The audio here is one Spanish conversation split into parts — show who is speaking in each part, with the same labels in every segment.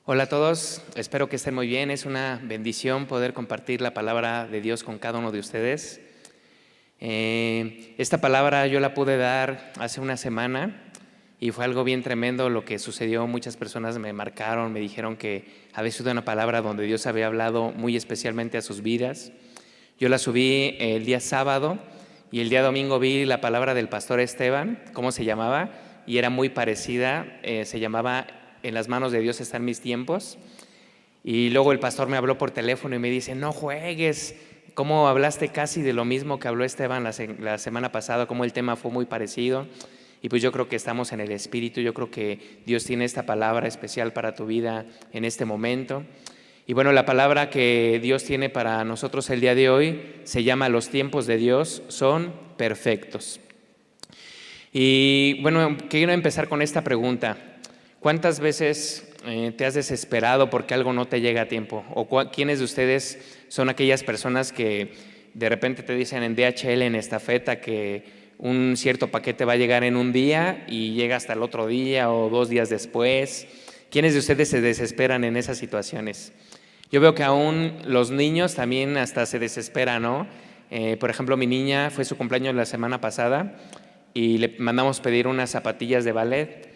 Speaker 1: Hola a todos, espero que estén muy bien. Es una bendición poder compartir la palabra de Dios con cada uno de ustedes. Esta palabra yo la pude dar hace una semana y fue algo bien tremendo lo que sucedió. Muchas personas me marcaron, me dijeron que había sido una palabra donde Dios había hablado muy especialmente a sus vidas. Yo la subí el día sábado y el día domingo vi la palabra del pastor Esteban, cómo se llamaba, y era muy parecida, se llamaba "En las manos de Dios están mis tiempos". Y luego el pastor me habló por teléfono y me dice: no juegues, cómo hablaste casi de lo mismo que habló Esteban la semana pasada, cómo el tema fue muy parecido. Y pues yo creo que estamos en el Espíritu, yo creo que Dios tiene esta palabra especial para tu vida en este momento. Y bueno, la palabra que Dios tiene para nosotros el día de hoy se llama: los tiempos de Dios son perfectos. Y bueno, quiero empezar con esta pregunta: ¿cuántas veces te has desesperado porque algo no te llega a tiempo? ¿O quiénes de ustedes son aquellas personas que de repente te dicen en DHL, en estafeta, que un cierto paquete va a llegar en un día y llega hasta el otro día o 2 días después? ¿Quiénes de ustedes se desesperan en esas situaciones? Yo veo que aún los niños también hasta se desesperan, ¿no? Por ejemplo, mi niña fue su cumpleaños la semana pasada y le mandamos pedir unas zapatillas de ballet.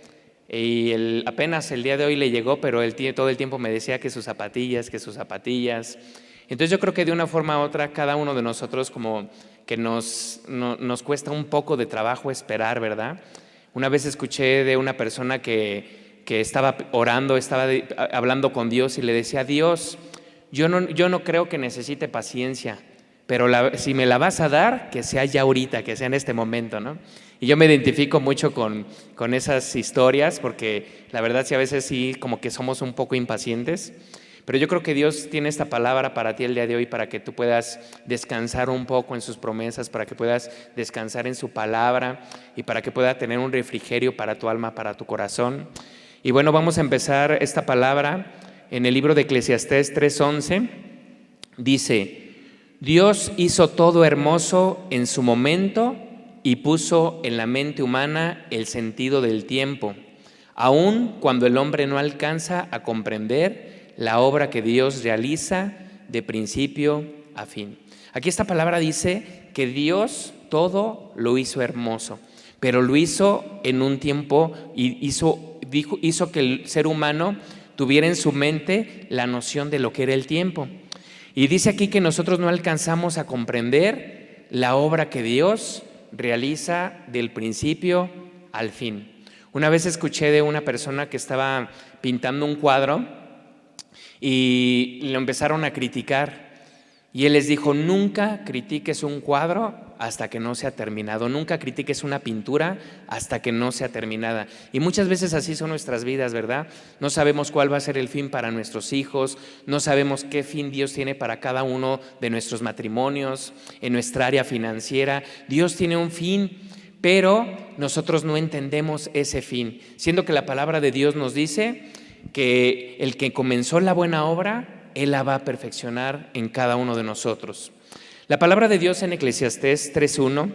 Speaker 1: Y apenas el día de hoy le llegó, pero todo el tiempo me decía que sus zapatillas, que sus zapatillas. Entonces yo creo que de una forma u otra cada uno de nosotros como que nos cuesta un poco de trabajo esperar, ¿verdad? Una vez escuché de una persona que estaba orando, estaba hablando con Dios y le decía: Dios, yo no creo que necesite paciencia, pero si me la vas a dar, que sea ya ahorita, que sea en este momento, ¿no? Y yo me identifico mucho con esas historias, porque la verdad sí, a veces sí como que somos un poco impacientes, pero yo creo que Dios tiene esta palabra para ti el día de hoy, para que tú puedas descansar un poco en sus promesas, para que puedas descansar en su palabra y para que pueda tener un refrigerio para tu alma, para tu corazón. Y bueno, vamos a empezar esta palabra en el libro de Eclesiastés 3:11. Dice: Dios hizo todo hermoso en su momento y puso en la mente humana el sentido del tiempo, aun cuando el hombre no alcanza a comprender la obra que Dios realiza de principio a fin. Aquí esta palabra dice que Dios todo lo hizo hermoso, pero lo hizo en un tiempo y hizo que el ser humano tuviera en su mente la noción de lo que era el tiempo. Y dice aquí que nosotros no alcanzamos a comprender la obra que Dios realiza del principio al fin. Una vez escuché de una persona que estaba pintando un cuadro y lo empezaron a criticar. Y él les dijo: nunca critiques un cuadro hasta que no sea terminado, nunca critiques una pintura hasta que no sea terminada. Y muchas veces así son nuestras vidas, ¿verdad? No sabemos cuál va a ser el fin para nuestros hijos, no sabemos qué fin Dios tiene para cada uno de nuestros matrimonios, en nuestra área financiera. Dios tiene un fin, pero nosotros no entendemos ese fin, siendo que la palabra de Dios nos dice que el que comenzó la buena obra, Él la va a perfeccionar en cada uno de nosotros. La palabra de Dios en Eclesiastés 3:1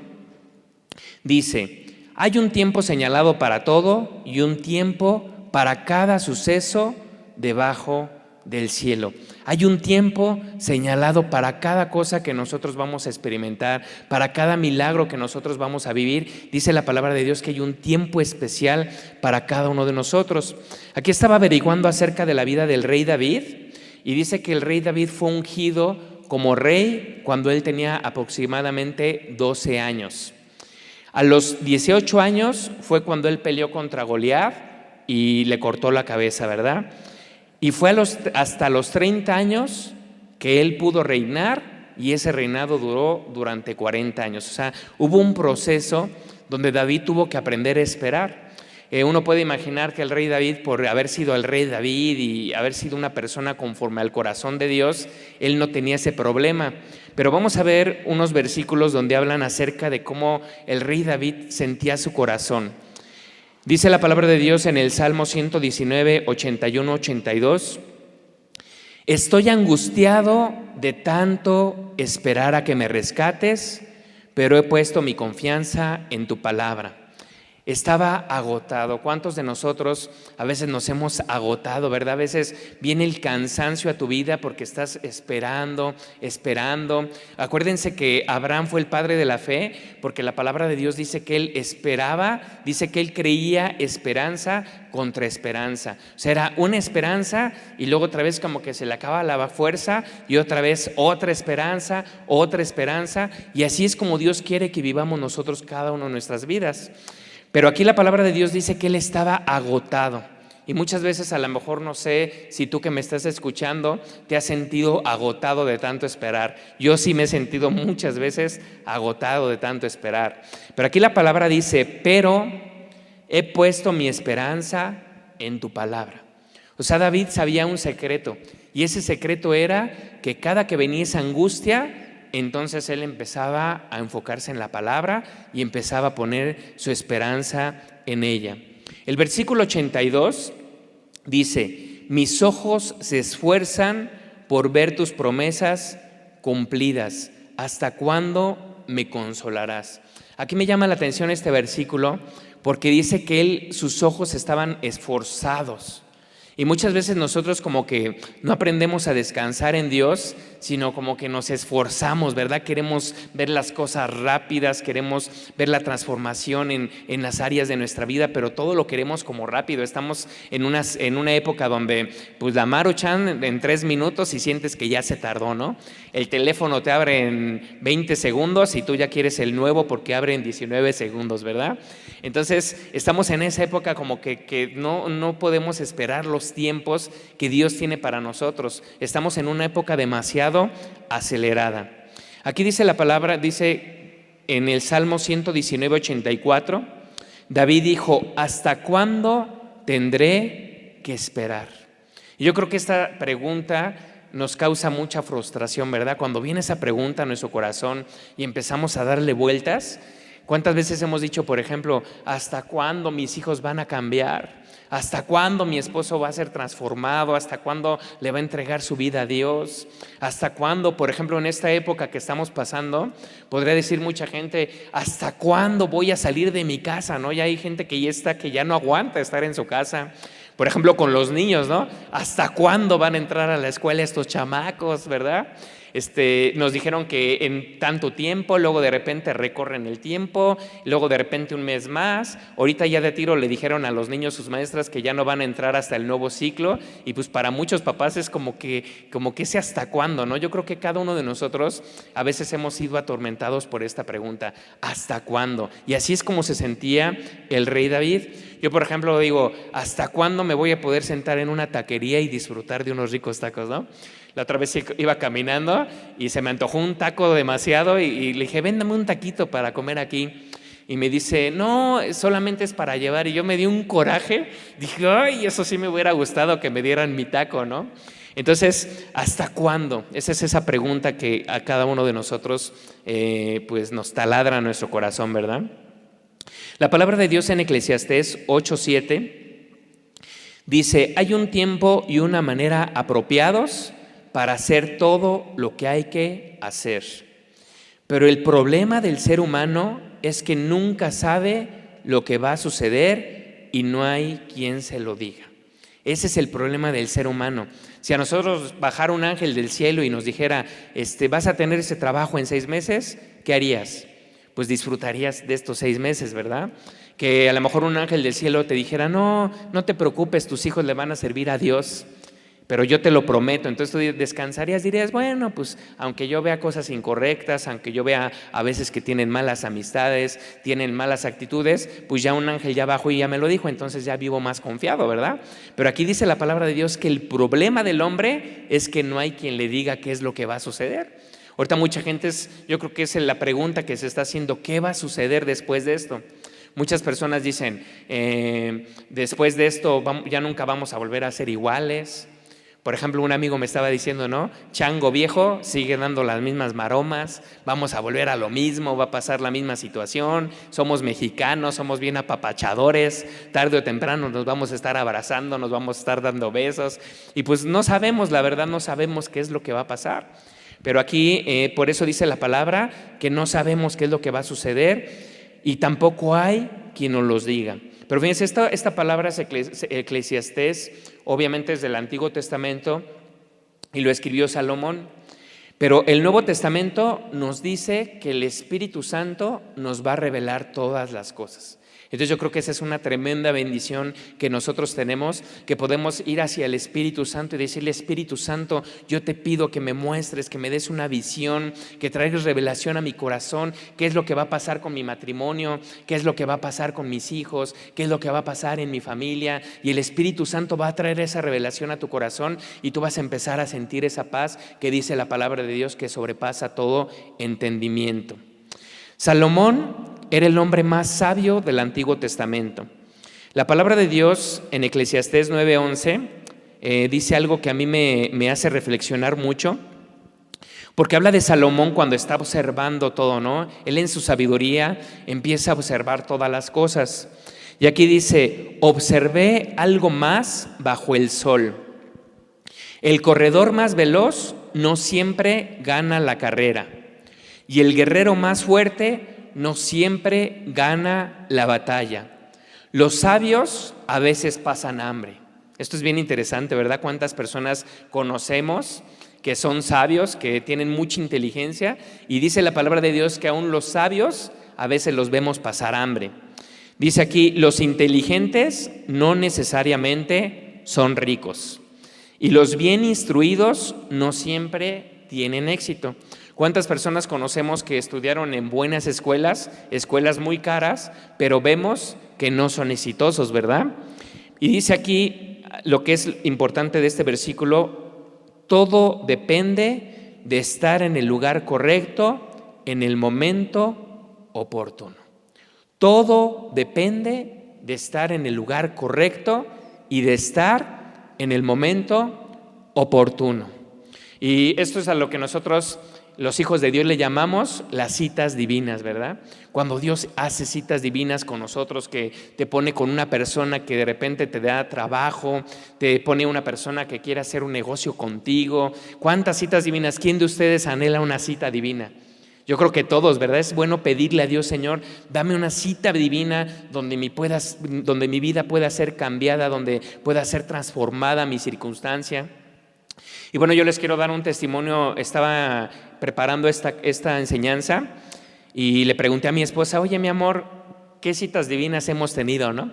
Speaker 1: dice: hay un tiempo señalado para todo y un tiempo para cada suceso debajo del cielo. Hay un tiempo señalado para cada cosa que nosotros vamos a experimentar, para cada milagro que nosotros vamos a vivir. Dice la palabra de Dios que hay un tiempo especial para cada uno de nosotros. Aquí estaba averiguando acerca de la vida del rey David y dice que el rey David fue ungido como rey cuando él tenía aproximadamente 12 años. A los 18 años fue cuando él peleó contra Goliat y le cortó la cabeza, ¿verdad? Y fue hasta los 30 años que él pudo reinar, y ese reinado duró durante 40 años. O sea, hubo un proceso donde David tuvo que aprender a esperar. Uno puede imaginar que el rey David, por haber sido el rey David y haber sido una persona conforme al corazón de Dios, él no tenía ese problema. Pero vamos a ver unos versículos donde hablan acerca de cómo el rey David sentía su corazón. Dice la palabra de Dios en el Salmo 119, 81, 82: estoy angustiado de tanto esperar a que me rescates, pero he puesto mi confianza en tu palabra. Estaba agotado. ¿Cuántos de nosotros a veces nos hemos agotado, verdad? A veces viene el cansancio a tu vida porque estás esperando. Acuérdense que Abraham fue el padre de la fe porque la palabra de Dios dice que él esperaba, dice que él creía esperanza contra esperanza. O sea, era una esperanza y luego otra vez como que se le acaba la fuerza y otra vez otra esperanza. Y así es como Dios quiere que vivamos nosotros cada uno de nuestras vidas. Pero aquí la palabra de Dios dice que él estaba agotado. Y muchas veces a lo mejor no sé si tú que me estás escuchando te has sentido agotado de tanto esperar. Yo sí me he sentido muchas veces agotado de tanto esperar. Pero aquí la palabra dice, pero he puesto mi esperanza en tu palabra. O sea, David sabía un secreto y ese secreto era que cada que venía esa angustia, entonces él empezaba a enfocarse en la palabra y empezaba a poner su esperanza en ella. El versículo 82 dice, mis ojos se esfuerzan por ver tus promesas cumplidas. ¿Hasta cuándo me consolarás? Aquí me llama la atención este versículo porque dice que sus ojos estaban esforzados. Y muchas veces nosotros como que no aprendemos a descansar en Dios, sino como que nos esforzamos, ¿verdad? Queremos ver las cosas rápidas, queremos ver la transformación en las áreas de nuestra vida, pero todo lo queremos como rápido. Estamos en una época donde pues la Maruchan en 3 minutos y sientes que ya se tardó, ¿no? El teléfono te abre en 20 segundos y tú ya quieres el nuevo porque abre en 19 segundos, ¿verdad? Entonces estamos en esa época como que no podemos esperar los tiempos que Dios tiene para nosotros. Estamos en una época demasiado acelerada. Aquí dice la palabra, dice en el Salmo 119:84, David dijo, ¿hasta cuándo tendré que esperar? Y yo creo que esta pregunta nos causa mucha frustración, ¿verdad? Cuando viene esa pregunta a nuestro corazón y empezamos a darle vueltas. ¿Cuántas veces hemos dicho, por ejemplo, ¿hasta cuándo mis hijos van a cambiar? ¿Hasta cuándo mi esposo va a ser transformado? ¿Hasta cuándo le va a entregar su vida a Dios? ¿Hasta cuándo, por ejemplo, en esta época que estamos pasando, podría decir mucha gente, ¿hasta cuándo voy a salir de mi casa? ¿No? Ya hay gente que ya no aguanta estar en su casa. Por ejemplo, con los niños, ¿no? ¿Hasta cuándo van a entrar a la escuela estos chamacos, verdad? Nos dijeron que en tanto tiempo, luego de repente recorren el tiempo, luego de repente un mes más. Ahorita ya de tiro le dijeron a los niños, sus maestras, que ya no van a entrar hasta el nuevo ciclo. Y pues para muchos papás es como que ese hasta cuándo, ¿no? Yo creo que cada uno de nosotros a veces hemos sido atormentados por esta pregunta, ¿hasta cuándo? Y así es como se sentía el rey David. Yo, por ejemplo, digo, ¿hasta cuándo me voy a poder sentar en una taquería y disfrutar de unos ricos tacos, no? La otra vez iba caminando y se me antojó un taco demasiado y le dije, véndame un taquito para comer aquí. Y me dice, no, solamente es para llevar. Y yo me di un coraje, dije, ay, eso sí me hubiera gustado que me dieran mi taco, ¿no? Entonces, ¿hasta cuándo? Esa es esa pregunta que a cada uno de nosotros pues nos taladra nuestro corazón, ¿verdad? La palabra de Dios en Eclesiastés 8:7 dice, hay un tiempo y una manera apropiados para hacer todo lo que hay que hacer. Pero el problema del ser humano es que nunca sabe lo que va a suceder y no hay quien se lo diga. Ese es el problema del ser humano. Si a nosotros bajara un ángel del cielo y nos dijera, vas a tener ese trabajo en 6 meses, ¿qué harías? Pues disfrutarías de estos 6 meses, ¿verdad? Que a lo mejor un ángel del cielo te dijera, no te preocupes, tus hijos le van a servir a Dios, pero yo te lo prometo. Entonces tú descansarías, dirías, bueno, pues aunque yo vea cosas incorrectas, aunque yo vea a veces que tienen malas amistades, tienen malas actitudes, pues ya un ángel ya bajó y ya me lo dijo, entonces ya vivo más confiado, ¿verdad? Pero aquí dice la palabra de Dios que el problema del hombre es que no hay quien le diga qué es lo que va a suceder. Ahorita mucha gente, yo creo que es la pregunta que se está haciendo, ¿qué va a suceder después de esto? Muchas personas dicen, después de esto ya nunca vamos a volver a ser iguales. Por ejemplo, un amigo me estaba diciendo, ¿no? Chango viejo, sigue dando las mismas maromas, vamos a volver a lo mismo, va a pasar la misma situación, somos mexicanos, somos bien apapachadores, tarde o temprano nos vamos a estar abrazando, nos vamos a estar dando besos, y pues no sabemos, la verdad no sabemos qué es lo que va a pasar. Pero aquí, por eso dice la palabra, que no sabemos qué es lo que va a suceder, y tampoco hay quien nos los diga. Pero fíjense, esta palabra es Eclesiastés, obviamente es del Antiguo Testamento y lo escribió Salomón. Pero el Nuevo Testamento nos dice que el Espíritu Santo nos va a revelar todas las cosas. Entonces yo creo que esa es una tremenda bendición que nosotros tenemos, que podemos ir hacia el Espíritu Santo y decirle: Espíritu Santo, yo te pido que me muestres, que me des una visión, que traigas revelación a mi corazón, qué es lo que va a pasar con mi matrimonio, qué es lo que va a pasar con mis hijos, qué es lo que va a pasar en mi familia. Y el Espíritu Santo va a traer esa revelación a tu corazón y tú vas a empezar a sentir esa paz que dice la palabra de Dios, que sobrepasa todo entendimiento. Salomón era el hombre más sabio del Antiguo Testamento. La palabra de Dios en Eclesiastés 9:11 dice algo que a mí me hace reflexionar mucho, porque habla de Salomón cuando está observando todo, ¿no? Él en su sabiduría empieza a observar todas las cosas. Y aquí dice: observé algo más bajo el sol. El corredor más veloz no siempre gana la carrera, y el guerrero más fuerte no siempre gana la batalla. Los sabios a veces pasan hambre. Esto es bien interesante, ¿verdad? ¿Cuántas personas conocemos que son sabios, que tienen mucha inteligencia? Y dice la palabra de Dios que aún los sabios a veces los vemos pasar hambre. Dice aquí: los inteligentes no necesariamente son ricos, y los bien instruidos no siempre tienen éxito. ¿Cuántas personas conocemos que estudiaron en buenas escuelas muy caras, pero vemos que no son exitosos, ¿verdad? Y dice aquí lo que es importante de este versículo: todo depende de estar en el lugar correcto, en el momento oportuno. Todo depende de estar en el lugar correcto y de estar en el momento oportuno. Y esto es a lo que nosotros, los hijos de Dios, le llamamos las citas divinas, ¿verdad? Cuando Dios hace citas divinas con nosotros, que te pone con una persona que de repente te da trabajo, te pone una persona que quiere hacer un negocio contigo. ¿Cuántas citas divinas? ¿Quién de ustedes anhela una cita divina? Yo creo que todos, ¿verdad? Es bueno pedirle a Dios: Señor, dame una cita divina donde mi vida pueda ser cambiada, donde pueda ser transformada mi circunstancia. Y bueno, yo les quiero dar un testimonio. Estaba preparando esta enseñanza y le pregunté a mi esposa: oye, mi amor, ¿qué citas divinas hemos tenido, no?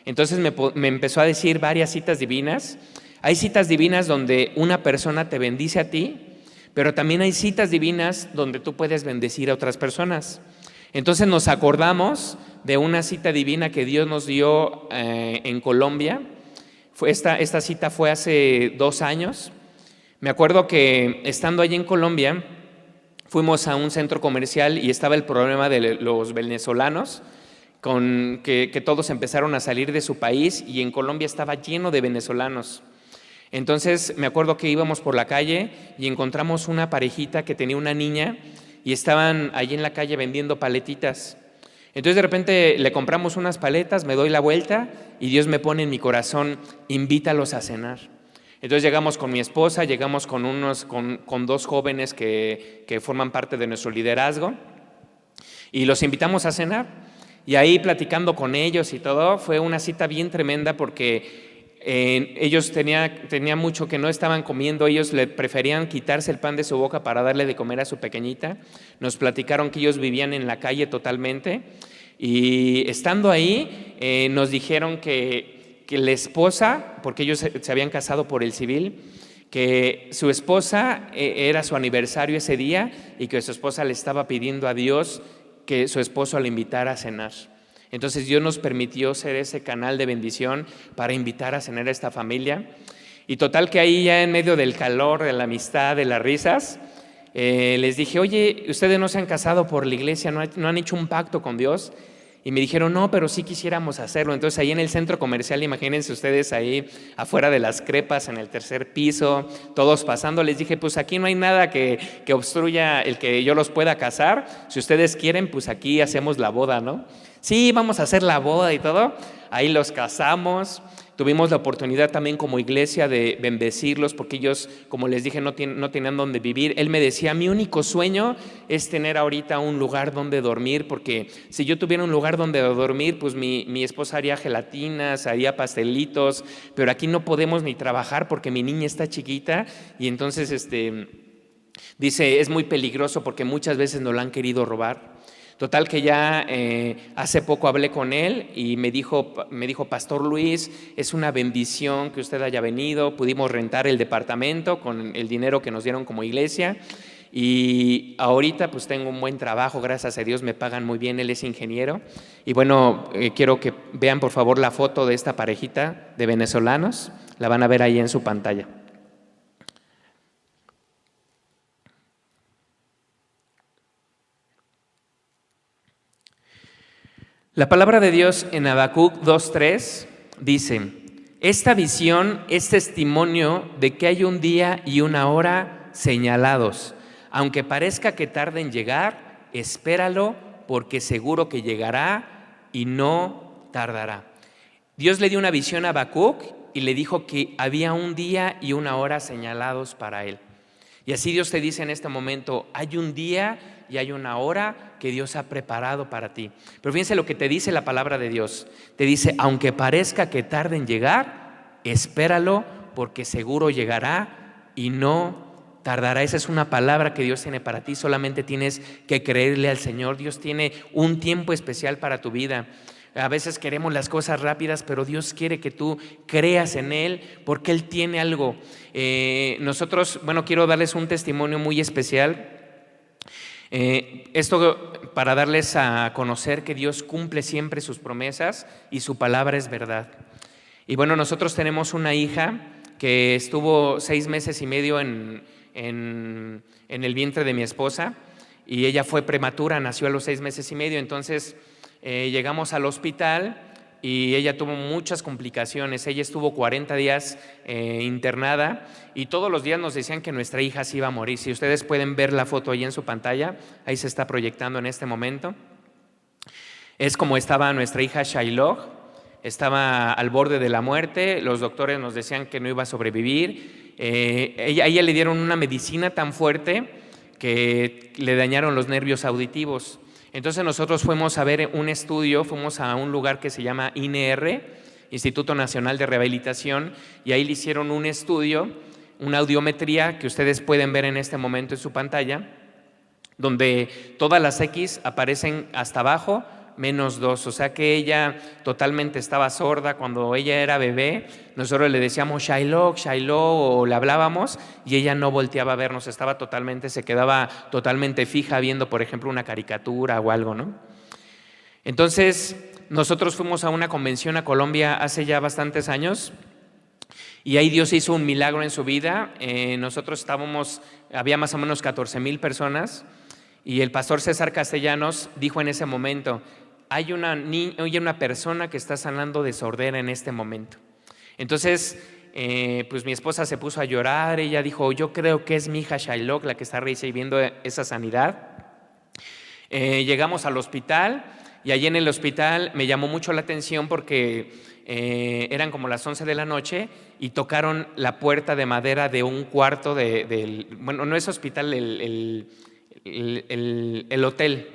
Speaker 1: Entonces me empezó a decir varias citas divinas. Hay citas divinas donde una persona te bendice a ti, pero también hay citas divinas donde tú puedes bendecir a otras personas. Entonces nos acordamos de una cita divina que Dios nos dio en Colombia. Esta cita fue hace 2 años. Me acuerdo que estando allí en Colombia, fuimos a un centro comercial y estaba el problema de los venezolanos, que todos empezaron a salir de su país, y en Colombia estaba lleno de venezolanos. Entonces me acuerdo que íbamos por la calle y encontramos una parejita que tenía una niña y estaban allí en la calle vendiendo paletitas. Entonces de repente le compramos unas paletas, me doy la vuelta y Dios me pone en mi corazón: invítalos a cenar. Entonces llegamos con mi esposa, llegamos con 2 jóvenes que forman parte de nuestro liderazgo, y los invitamos a cenar. Y ahí, platicando con ellos y todo, fue una cita bien tremenda, porque ellos tenía mucho que no estaban comiendo. Ellos le preferían quitarse el pan de su boca para darle de comer a su pequeñita. Nos platicaron que ellos vivían en la calle totalmente, y estando ahí nos dijeron que la esposa, porque ellos se habían casado por el civil, que su esposa era su aniversario ese día, y que su esposa le estaba pidiendo a Dios que su esposo la invitara a cenar. Entonces Dios nos permitió ser ese canal de bendición para invitar a cenar a esta familia. Y total que ahí, ya en medio del calor, de la amistad, de las risas, les dije: oye, ustedes no se han casado por la iglesia, no han hecho un pacto con Dios. Y me dijeron: no, pero sí quisiéramos hacerlo. Entonces ahí en el centro comercial, imagínense ustedes ahí afuera de las crepas, en el 3er piso, todos pasando. Les dije: pues aquí no hay nada que obstruya el que yo los pueda casar. Si ustedes quieren, pues aquí hacemos la boda, ¿no? Sí, vamos a hacer la boda y todo. Ahí los casamos. Tuvimos la oportunidad también como iglesia de bendecirlos porque ellos, como les dije, no tenían dónde vivir. Él me decía, mi único sueño es tener ahorita un lugar donde dormir, porque si yo tuviera un lugar donde dormir, pues mi esposa haría gelatinas, haría pastelitos, pero aquí no podemos ni trabajar porque mi niña está chiquita y entonces dice, es muy peligroso porque muchas veces nos la han querido robar. Total que ya hace poco hablé con él y me dijo, Pastor Luis, es una bendición que usted haya venido, pudimos rentar el departamento con el dinero que nos dieron como iglesia y ahorita pues tengo un buen trabajo, gracias a Dios me pagan muy bien, él es ingeniero y bueno, quiero que vean por favor la foto de esta parejita de venezolanos, la van a ver ahí en su pantalla. La palabra de Dios en Habacuc 2:3 dice, esta visión es testimonio de que hay un día y una hora señalados. Aunque parezca que tarde en llegar, espéralo porque seguro que llegará y no tardará. Dios le dio una visión a Habacuc y le dijo que había un día y una hora señalados para él. Y así Dios te dice en este momento, hay un día y hay una hora que Dios ha preparado para ti. Pero fíjense lo que te dice la palabra de Dios. Te dice, aunque parezca que tarde en llegar, espéralo porque seguro llegará y no tardará. Esa es una palabra que Dios tiene para ti. Solamente tienes que creerle al Señor. Dios tiene un tiempo especial para tu vida. A veces queremos las cosas rápidas, pero Dios quiere que tú creas en Él porque Él tiene algo. Nosotros, quiero darles un testimonio muy especial. Esto para darles a conocer que Dios cumple siempre sus promesas y su palabra es verdad. Y bueno, nosotros tenemos una hija que estuvo 6 meses y medio en el vientre de mi esposa y ella fue prematura, nació a los 6 meses y medio, entonces llegamos al hospital y ella tuvo muchas complicaciones. Ella estuvo 40 días internada y todos los días nos decían que nuestra hija se iba a morir. Si ustedes pueden ver la foto ahí en su pantalla, ahí se está proyectando en este momento. Es como estaba nuestra hija Shiloh, estaba al borde de la muerte, los doctores nos decían que no iba a sobrevivir. A ella le dieron una medicina tan fuerte que le dañaron los nervios auditivos. Entonces nosotros fuimos a ver un estudio, fuimos a un lugar que se llama INR, Instituto Nacional de Rehabilitación, y ahí le hicieron un estudio, una audiometría que ustedes pueden ver en este momento en su pantalla, donde todas las X aparecen hasta abajo, -2, o sea que ella totalmente estaba sorda. Cuando ella era bebé, nosotros le decíamos Shiloh, o le hablábamos y ella no volteaba a vernos, se quedaba totalmente fija viendo, por ejemplo, una caricatura o algo, ¿no? Entonces, nosotros fuimos a una convención a Colombia hace ya bastantes años y ahí Dios hizo un milagro en su vida. Nosotros había más o menos 14,000 personas y el pastor César Castellanos dijo en ese momento, hay una persona que está sanando de sordera en este momento. Entonces, pues mi esposa se puso a llorar, ella dijo, yo creo que es mi hija Shiloh la que está recibiendo esa sanidad. Llegamos al hospital y allí en el hospital me llamó mucho la atención porque eran como las 11 de la noche y tocaron la puerta de madera de un cuarto no es hospital, el hotel.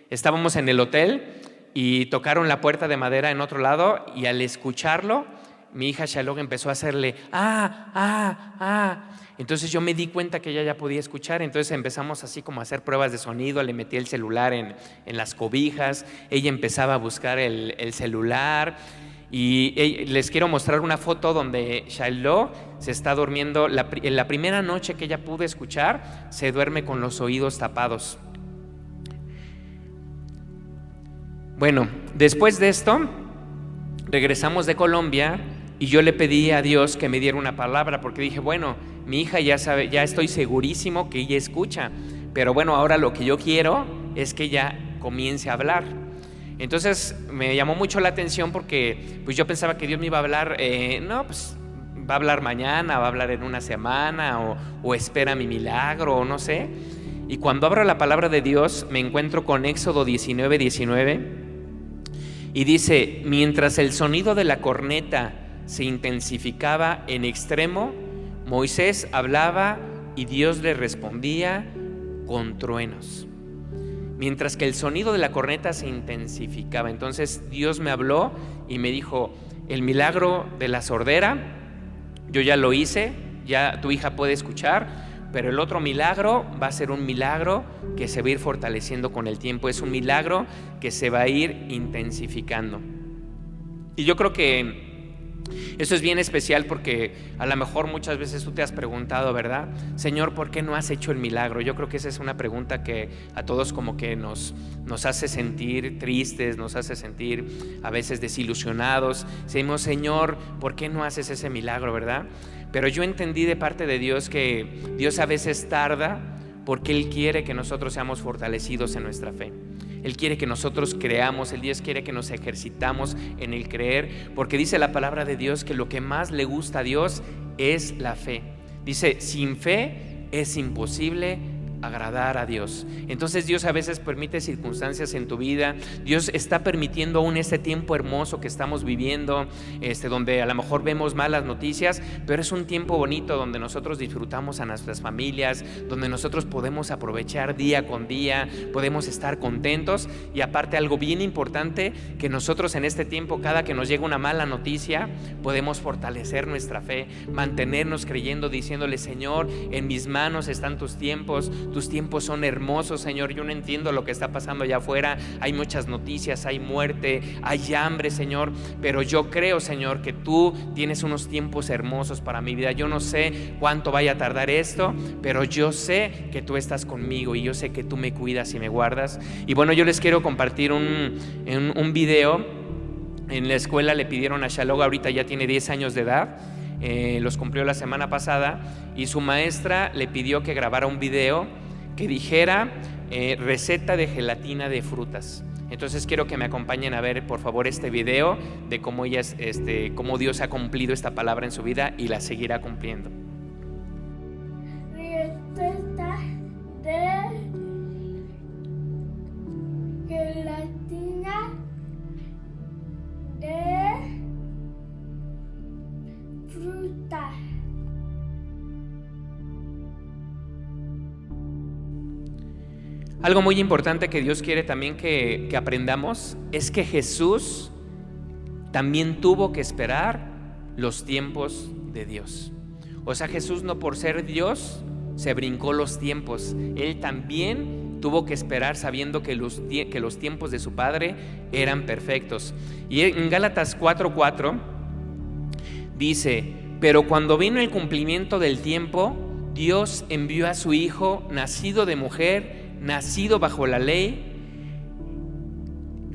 Speaker 1: Estábamos en el hotel y tocaron la puerta de madera en otro lado y al escucharlo, mi hija Shiloh empezó a hacerle Entonces yo me di cuenta que ella ya podía escuchar, entonces empezamos así como a hacer pruebas de sonido, le metí el celular en las cobijas, ella empezaba a buscar el celular y les quiero mostrar una foto donde Shiloh se está durmiendo. En la primera noche que ella pudo escuchar, se duerme con los oídos tapados. Bueno, después de esto, regresamos de Colombia y yo le pedí a Dios que me diera una palabra porque dije, bueno, mi hija ya sabe, ya estoy segurísimo que ella escucha, pero bueno, ahora lo que yo quiero es que ella comience a hablar. Entonces me llamó mucho la atención porque pues yo pensaba que Dios me iba a hablar, pues va a hablar mañana, va a hablar en una semana o espera mi milagro o no sé. Y cuando abro la palabra de Dios me encuentro con Éxodo 19:19 Y dice: mientras el sonido de la corneta se intensificaba en extremo, Moisés hablaba y Dios le respondía con truenos. Mientras que el sonido de la corneta se intensificaba, entonces Dios me habló y me dijo: el milagro de la sordera, yo ya lo hice, ya tu hija puede escuchar, pero el otro milagro va a ser un milagro que se va a ir fortaleciendo con el tiempo, es un milagro que se va a ir intensificando. Y yo creo que eso es bien especial porque a lo mejor muchas veces tú te has preguntado, ¿verdad? Señor, ¿por qué no has hecho el milagro? Yo creo que esa es una pregunta que a todos como que nos hace sentir tristes, nos hace sentir a veces desilusionados. Decimos: Señor, ¿por qué no haces ese milagro, verdad? Pero yo entendí de parte de Dios que Dios a veces tarda porque Él quiere que nosotros seamos fortalecidos en nuestra fe. Él quiere que nosotros creamos, Dios quiere que nos ejercitamos en el creer, porque dice la palabra de Dios que lo que más le gusta a Dios es la fe. Dice: sin fe es imposible agradar a Dios. Entonces Dios a veces permite circunstancias en tu vida. Dios está permitiendo aún este tiempo hermoso que estamos viviendo, donde a lo mejor vemos malas noticias, pero es un tiempo bonito donde nosotros disfrutamos a nuestras familias, donde nosotros podemos aprovechar día con día, podemos estar contentos. Y aparte, algo bien importante, que nosotros en este tiempo, cada que nos llega una mala noticia, podemos fortalecer nuestra fe, mantenernos creyendo, diciéndole: Señor, en mis manos están tus tiempos son hermosos, Señor. Yo no entiendo lo que está pasando allá afuera, hay muchas noticias, hay muerte, hay hambre, Señor, pero yo creo, Señor, que tú tienes unos tiempos hermosos para mi vida. Yo no sé cuánto vaya a tardar esto, pero yo sé que tú estás conmigo y yo sé que tú me cuidas y me guardas. Y bueno, yo les quiero compartir un video. En la escuela le pidieron a Shalom, ahorita ya tiene 10 años de edad, los cumplió la semana pasada, y su maestra le pidió que grabara un video que dijera receta de gelatina de frutas. Entonces quiero que me acompañen a ver, por favor, este video de cómo cómo Dios ha cumplido esta palabra en su vida y la seguirá cumpliendo.
Speaker 2: Receta de gelatina de fruta.
Speaker 1: Algo muy importante que Dios quiere también que aprendamos es que Jesús también tuvo que esperar los tiempos de Dios. O sea, Jesús, no por ser Dios se brincó los tiempos. Él también tuvo que esperar sabiendo que los tiempos de su Padre eran perfectos. Y en Gálatas 4:4 dice: pero cuando vino el cumplimiento del tiempo, Dios envió a su Hijo, nacido de mujer, nacido bajo la ley.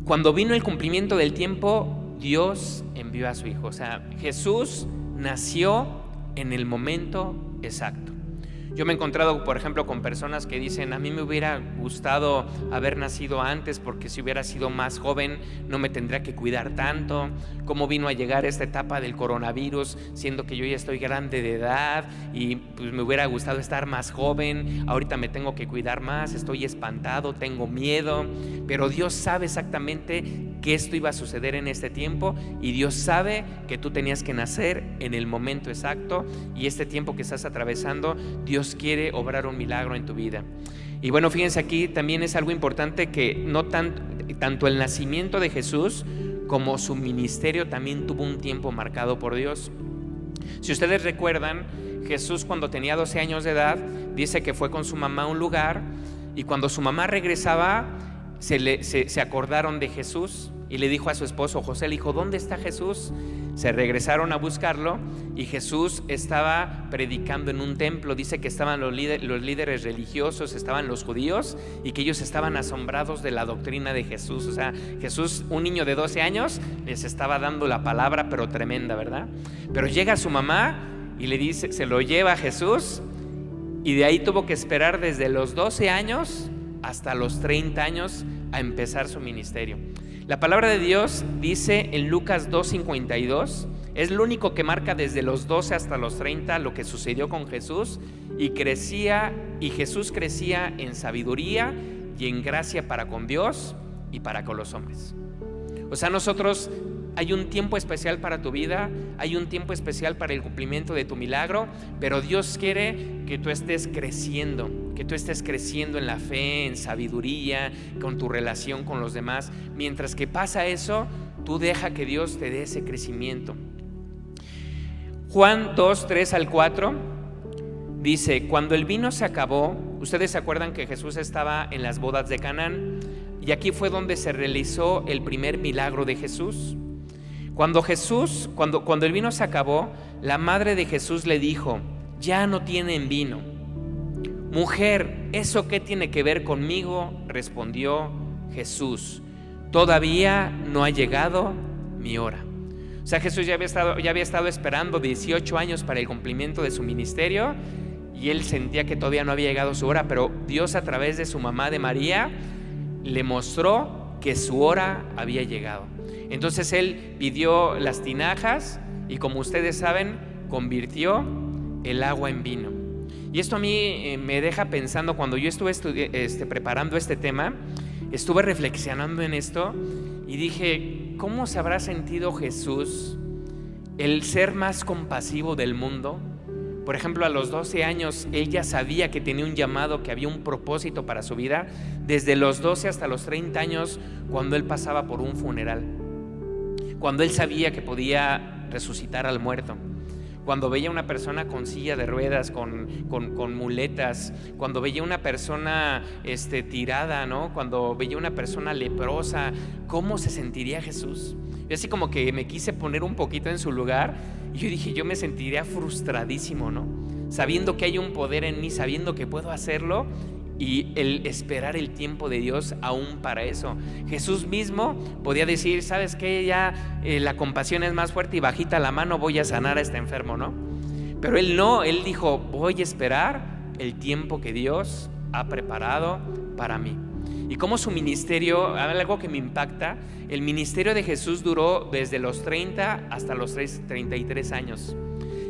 Speaker 1: Cuando vino el cumplimiento del tiempo, Dios envió a su Hijo. O sea, Jesús nació en el momento exacto. Yo me he encontrado, por ejemplo, con personas que dicen: a mí me hubiera gustado haber nacido antes, porque si hubiera sido más joven no me tendría que cuidar tanto. ¿Cómo vino a llegar esta etapa del coronavirus siendo que yo ya estoy grande de edad y pues me hubiera gustado estar más joven? Ahorita me tengo que cuidar más, estoy espantado, tengo miedo. Pero Dios sabe exactamente que esto iba a suceder en este tiempo, y Dios sabe que tú tenías que nacer en el momento exacto, y este tiempo que estás atravesando, Dios quiere obrar un milagro en tu vida. Y bueno, fíjense, aquí también es algo importante, que no tanto el nacimiento de Jesús como su ministerio también tuvo un tiempo marcado por Dios. Si ustedes recuerdan, Jesús, cuando tenía 12 años de edad, dice que fue con su mamá a un lugar, y cuando su mamá regresaba se acordaron de Jesús, y le dijo a su esposo José, le dijo: ¿dónde está Jesús? Se regresaron a buscarlo, y Jesús estaba predicando en un templo. Dice que estaban los líderes religiosos, estaban los judíos, y que ellos estaban asombrados de la doctrina de Jesús. O sea, Jesús, un niño de 12 años, les estaba dando la palabra, pero tremenda, ¿verdad? Pero llega su mamá y le dice, se lo lleva a Jesús, y de ahí tuvo que esperar desde los 12 años hasta los 30 años a empezar su ministerio. La palabra de Dios dice en Lucas 2:52, es lo único que marca desde los 12 hasta los 30 lo que sucedió con Jesús, y Jesús crecía en sabiduría y en gracia para con Dios y para con los hombres. O sea, nosotros hay un tiempo especial para tu vida, hay un tiempo especial para el cumplimiento de tu milagro, pero Dios quiere que tú estés creciendo en la fe, en sabiduría, con tu relación con los demás. Mientras que pasa eso, tú deja que Dios te dé ese crecimiento. Juan 2, 3 al 4 dice: cuando el vino se acabó, ustedes se acuerdan que Jesús estaba en las bodas de Canaán, y aquí fue donde se realizó el primer milagro de Jesús. Cuando el vino se acabó, la madre de Jesús le dijo: ya no tienen vino. Mujer, ¿eso qué tiene que ver conmigo? Respondió Jesús: todavía no ha llegado mi hora. O sea, Jesús ya había estado esperando 18 años para el cumplimiento de su ministerio, y él sentía que todavía no había llegado su hora, pero Dios, a través de su mamá de María, le mostró que su hora había llegado. Entonces él pidió las tinajas y, como ustedes saben, convirtió el agua en vino. Y esto a mí me deja pensando. Cuando yo estuve preparando este tema, estuve reflexionando en esto y dije: ¿cómo se habrá sentido Jesús, el ser más compasivo del mundo? Por ejemplo, a los 12 años él ya sabía que tenía un llamado, que había un propósito para su vida. Desde los 12 hasta los 30 años, cuando él pasaba por un funeral, cuando él sabía que podía resucitar al muerto, cuando veía una persona con silla de ruedas, con muletas, cuando veía una persona tirada, ¿no? Cuando veía una persona leprosa, ¿cómo se sentiría Jesús? Yo así como que me quise poner un poquito en su lugar, y yo dije: yo me sentiría frustradísimo, ¿no? Sabiendo que hay un poder en mí, sabiendo que puedo hacerlo, y el esperar el tiempo de Dios aún para eso. Jesús mismo podía decir: ¿sabes qué? Ya la compasión es más fuerte, y bajita la mano voy a sanar a este enfermo, ¿no? Pero él no, él dijo: voy a esperar el tiempo que Dios ha preparado para mí. Y como su ministerio, algo que me impacta, el ministerio de Jesús duró desde los 30 hasta los 33 años.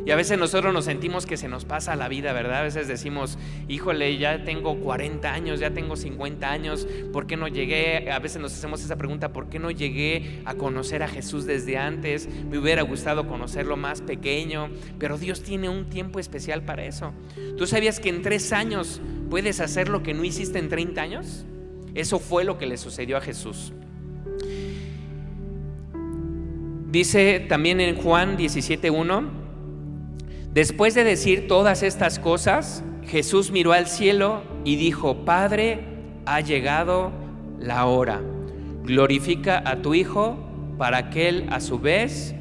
Speaker 1: Y a veces nosotros nos sentimos que se nos pasa la vida, ¿verdad? A veces decimos: híjole, ya tengo 40 años, ya tengo 50 años, ¿por qué no llegué? A veces nos hacemos esa pregunta: ¿por qué no llegué a conocer a Jesús desde antes? Me hubiera gustado conocerlo más pequeño. Pero Dios tiene un tiempo especial para eso. ¿Tú sabías que en 3 años puedes hacer lo que no hiciste en 30 años? Eso fue lo que le sucedió a Jesús. Dice también en Juan 17:1: después de decir todas estas cosas, Jesús miró al cielo y dijo: Padre, ha llegado la hora. Glorifica a tu Hijo, para que Él a su vez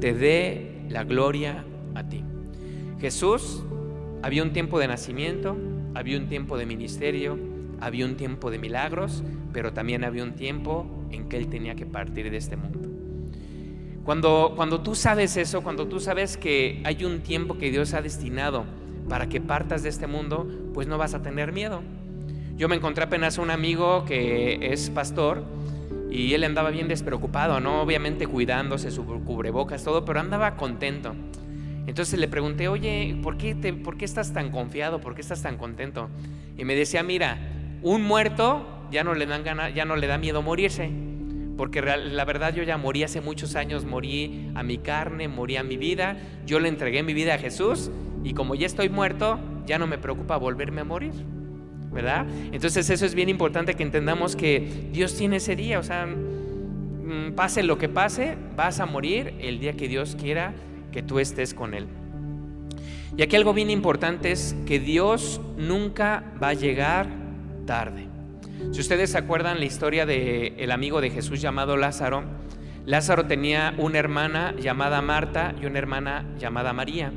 Speaker 1: te dé la gloria a ti. Jesús, había un tiempo de nacimiento, había un tiempo de ministerio, había un tiempo de milagros, pero también había un tiempo en que Él tenía que partir de este mundo. Cuando tú sabes eso, cuando tú sabes que hay un tiempo que Dios ha destinado para que partas de este mundo, pues no vas a tener miedo. Yo me encontré apenas un amigo que es pastor, y él andaba bien despreocupado, ¿no? Obviamente cuidándose, su cubrebocas, todo, pero andaba contento. Entonces le pregunté: oye, ¿por qué estás tan confiado? ¿Por qué estás tan contento? Y me decía: mira, un muerto ya no le da miedo morirse. Porque la verdad, yo ya morí hace muchos años, morí a mi carne, morí a mi vida, yo le entregué mi vida a Jesús, y como ya estoy muerto, ya no me preocupa volverme a morir, ¿verdad? Entonces eso es bien importante, que entendamos que Dios tiene ese día. O sea, pase lo que pase, vas a morir el día que Dios quiera que tú estés con Él. Y aquí algo bien importante es que Dios nunca va a llegar tarde. Si ustedes se acuerdan la historia del amigo de Jesús llamado Lázaro, Lázaro tenía una hermana llamada Marta y una hermana llamada María.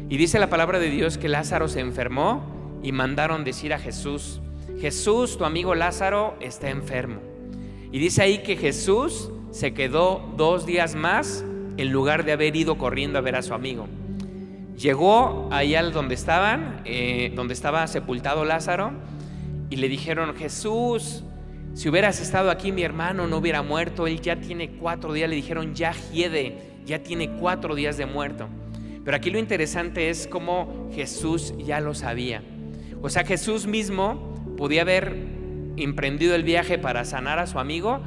Speaker 1: Y dice la palabra de Dios que Lázaro se enfermó y mandaron decir a Jesús: Jesús, tu amigo Lázaro está enfermo. Y dice ahí que Jesús se quedó 2 días más en lugar de haber ido corriendo a ver a su amigo. Llegó allá donde estaba sepultado Lázaro, y le dijeron: Jesús, si hubieras estado aquí, mi hermano no hubiera muerto, él ya tiene 4 días. Le dijeron: ya tiene 4 días de muerto. Pero aquí lo interesante es cómo Jesús ya lo sabía. O sea, Jesús mismo podía haber emprendido el viaje para sanar a su amigo,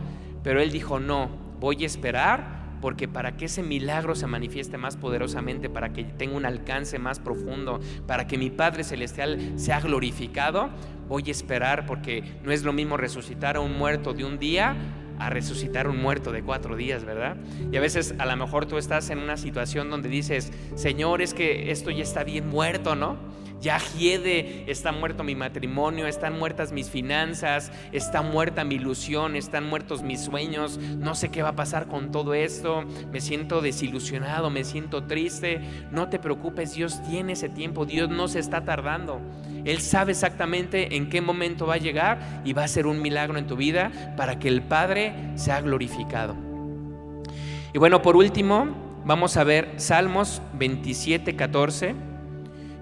Speaker 1: pero él dijo: no, voy a esperar, porque para que ese milagro se manifieste más poderosamente, para que tenga un alcance más profundo, para que mi Padre Celestial sea glorificado, voy a esperar, porque no es lo mismo resucitar a un muerto de un día a resucitar un muerto de 4 días, ¿verdad? Y a veces a lo mejor tú estás en una situación donde dices, Señor, es que esto ya está bien muerto, ¿no? Ya hiede, está muerto mi matrimonio, están muertas mis finanzas, está muerta mi ilusión, están muertos mis sueños, no sé qué va a pasar con todo esto, me siento desilusionado, me siento triste. No te preocupes, Dios tiene ese tiempo, Dios no se está tardando. Él sabe exactamente en qué momento va a llegar y va a hacer un milagro en tu vida para que el Padre sea glorificado. Y bueno, por último, vamos a ver Salmos 27:14.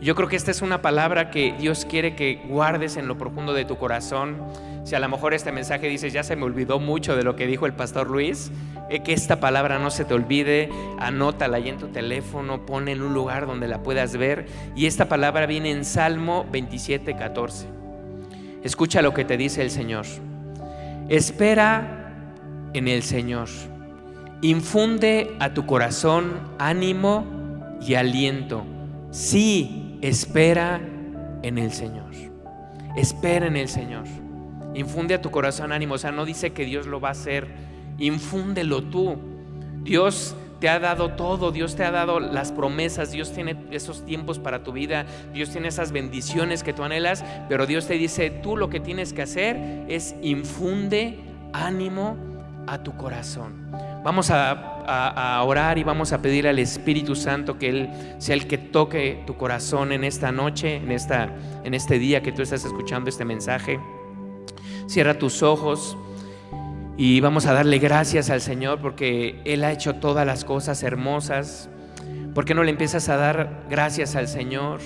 Speaker 1: Yo creo que esta es una palabra que Dios quiere que guardes en lo profundo de tu corazón. Si a lo mejor este mensaje dices, ya se me olvidó mucho de lo que dijo el pastor Luis, que esta palabra no se te olvide, anótala ahí en tu teléfono, ponla en un lugar donde la puedas ver. Y esta palabra viene en Salmo 27:14. Escucha lo que te dice el Señor. Espera en el Señor, infunde a tu corazón ánimo y aliento. Sí, espera en el Señor. Espera en el Señor. Infunde a tu corazón ánimo. O sea, no dice que Dios lo va a hacer. Infúndelo tú. Dios te ha dado todo. Dios te ha dado las promesas. Dios tiene esos tiempos para tu vida. Dios tiene esas bendiciones que tú anhelas. Pero Dios te dice, tú lo que tienes que hacer es infunde ánimo a tu corazón. Vamos a orar y vamos a pedir al Espíritu Santo que Él sea el que toque tu corazón en esta noche, en este día que tú estás escuchando este mensaje. Cierra tus ojos y vamos a darle gracias al Señor porque Él ha hecho todas las cosas hermosas. ¿Por qué no le empiezas a dar gracias al Señor?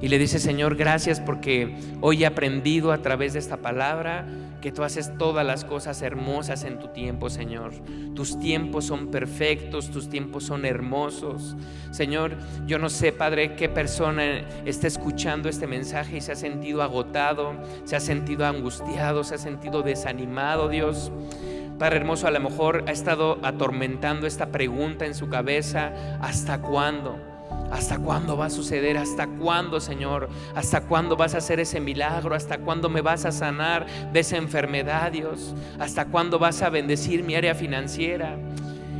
Speaker 1: Y le dices, Señor, gracias porque hoy he aprendido a través de esta palabra que tú haces todas las cosas hermosas en tu tiempo, Señor. Tus tiempos son perfectos, tus tiempos son hermosos. Señor, yo no sé, Padre, qué persona está escuchando este mensaje y se ha sentido agotado, se ha sentido angustiado, se ha sentido desanimado, Dios. Padre hermoso, a lo mejor ha estado atormentando esta pregunta en su cabeza: ¿hasta cuándo? ¿Hasta cuándo va a suceder? ¿Hasta cuándo, Señor? ¿Hasta cuándo vas a hacer ese milagro? ¿Hasta cuándo me vas a sanar de esa enfermedad, Dios? ¿Hasta cuándo vas a bendecir mi área financiera?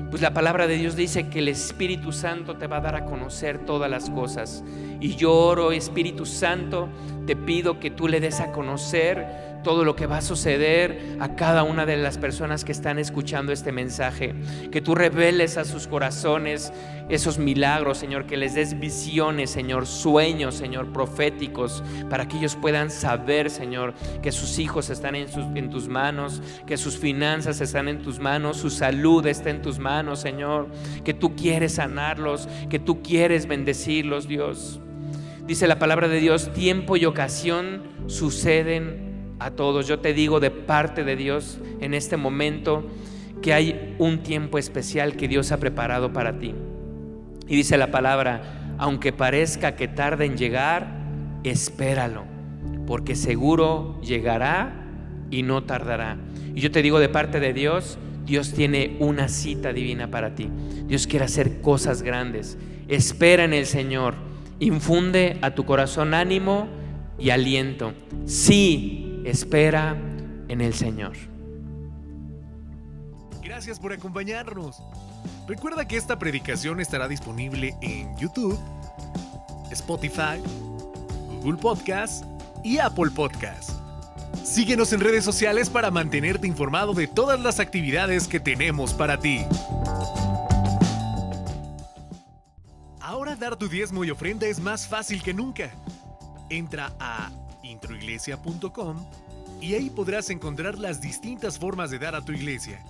Speaker 1: Pues la palabra de Dios dice que el Espíritu Santo te va a dar a conocer todas las cosas. Y yo oro, Espíritu Santo, te pido que tú le des a conocer todo lo que va a suceder a cada una de las personas que están escuchando este mensaje. Que tú reveles a sus corazones esos milagros, Señor, que les des visiones, Señor, sueños, Señor, proféticos, para que ellos puedan saber, Señor, que sus hijos están en tus manos, que sus finanzas están en tus manos, su salud está en tus manos, Señor, que tú quieres sanarlos, que tú quieres bendecirlos, Dios. Dice la palabra de Dios, tiempo y ocasión suceden a todos. Yo te digo de parte de Dios en este momento que hay un tiempo especial que Dios ha preparado para ti. Y dice la palabra, aunque parezca que tarde en llegar, espéralo, porque seguro llegará y no tardará. Y yo te digo de parte de Dios, Dios tiene una cita divina para ti. Dios quiere hacer cosas grandes. Espera en el Señor, infunde a tu corazón ánimo y aliento. Sí, espera en el Señor.
Speaker 3: Gracias por acompañarnos. Recuerda que esta predicación estará disponible en YouTube, Spotify, Google Podcast y Apple Podcast. Síguenos en redes sociales para mantenerte informado de todas las actividades que tenemos para ti. Ahora dar tu diezmo y ofrenda es más fácil que nunca. Entra a introiglesia.com y ahí podrás encontrar las distintas formas de dar a tu iglesia,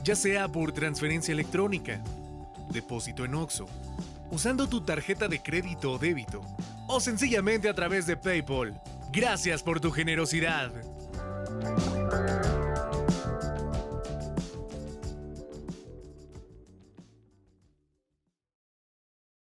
Speaker 3: ya sea por transferencia electrónica, depósito en Oxxo, usando tu tarjeta de crédito o débito, o sencillamente a través de PayPal. Gracias por tu generosidad.